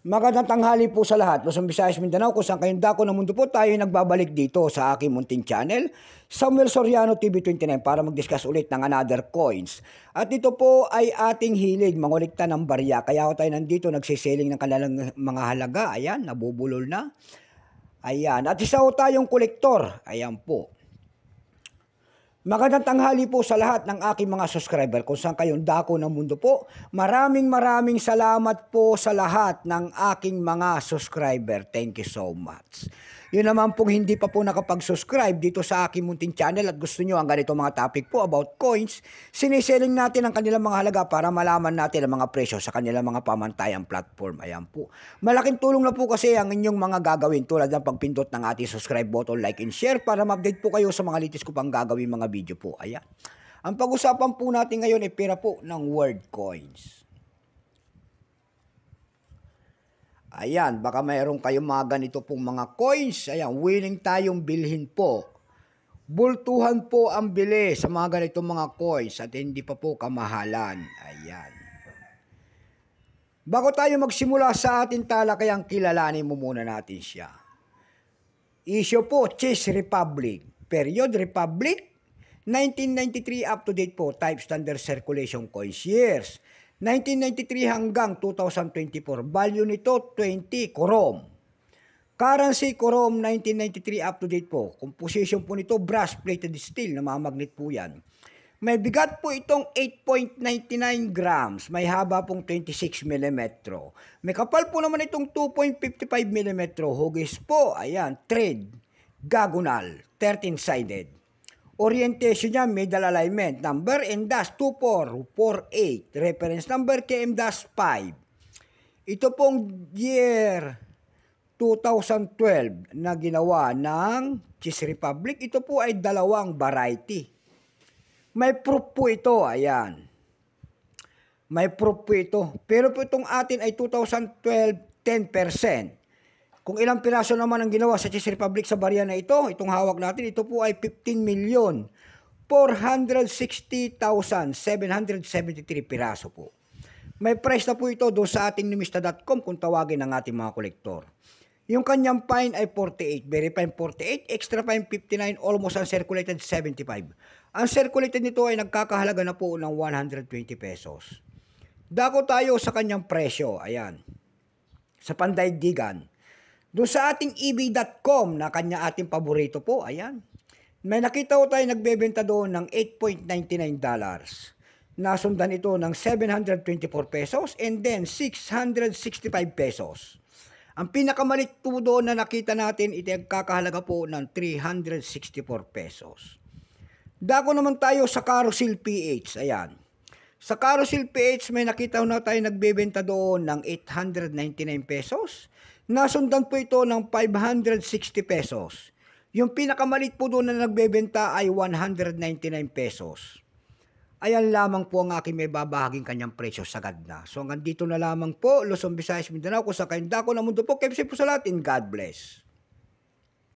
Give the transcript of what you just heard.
Magandang tanghali po sa lahat. Luzon, Visayas, Mindanao, kung saan kayong dako ng mundo po, tayo nagbabalik dito sa aking munting channel, Samuel Soriano TV29, para mag-discuss ulit ng another coins. At ito po ay ating hilig, mangulikta ng barya. Kaya ako tayo nandito, nagsiseling ng kanilang mga halaga. Ayan, nabubulol na. Ayan, at isa po tayong kolektor. Ayan po. Magandang tanghali po sa lahat ng aking mga subscriber kung saan kayong dako ng mundo po. Maraming salamat po sa lahat ng aking mga subscriber. Thank you so much. Yun naman pong hindi pa po nakapag-subscribe dito sa aking munting channel at gusto nyo ang ganito mga topic po about coins, siniseling natin ang kanilang mga halaga para malaman natin ang mga presyo sa kanilang mga pamantayang platform. Ayan po. Malaking tulong na po kasi ang inyong mga gagawin tulad ng pagpindot ng ating subscribe button, like and share para ma-update po kayo sa mga latest ko pang gagawin mga video po. Ayan. Ang pag-usapan po natin ngayon ay pera po ng world coins. Ayan, baka mayroon kayong mga ganito pong mga coins. Ayan, willing tayong bilhin po. Bultuhan po ang bili sa mga ganitong mga coins at hindi pa po kamahalan. Ayan. Bago tayo magsimula sa ating talakayang, kilalanin mo muna natin siya. Issue po, Chess Republic. Period, Republic. 1993 up to date po, type standard circulation coins years. 1993 hanggang 2024. Value nito 20 korom. Currency korom 1993 up to date po. Composition po nito brass plated steel, namamagnet po yan. May bigat po itong 8.99 grams. May haba pong 26 mm. May kapal po naman itong 2.55 mm. Hugis po, ayan, thread, diagonal, 13-sided. Orientation niya, middle alignment. Number M-2448. Reference number KM-5. Ito pong year 2012 na ginawa ng Chess Republic. Ito po ay dalawang variety. May proof po ito. Ayan. May proof po ito. Pero po itong atin ay 2012, 10%. Kung ilang piraso naman ang ginawa sa Chess Republic sa barya na ito, itong hawak natin, ito po ay 15,460,773 piraso po. May price na po ito doon sa ating numista.com kung tawagin ng ating mga kolektor. Yung kanyang fine ay 48, very fine 48, extra fine 59, almost uncirculated 75. Ang circulated nito ay nagkakahalaga na po ng 120 pesos. Dako tayo sa kanyang presyo, ayan, sa pandaigdigan. Doon sa ating ebay.com na kanya ating paborito po, ayan. May nakita ko tayo nagbebenta doon ng $8.99. Nasundan ito ng 724 pesos and then 665 pesos. Ang pinakamalit po doon na nakita natin, ito ay kakahalaga po ng 364 pesos. Dako naman tayo sa Carousel PH, ayan. Sa Carousel PH may nakita ko na tayo nagbebenta doon ng 899 pesos. Nasundan po ito ng 560 pesos. Yung pinakamalit po doon na nagbebenta ay 199 pesos. Ayan lamang po ang aking may babahaging kanyang presyo sagad na. So hanggang dito na lamang po, Luzon, Visayas, Mindanao, kung saan kayong dako ng mundo po. Keep safe po sa lahat and God bless.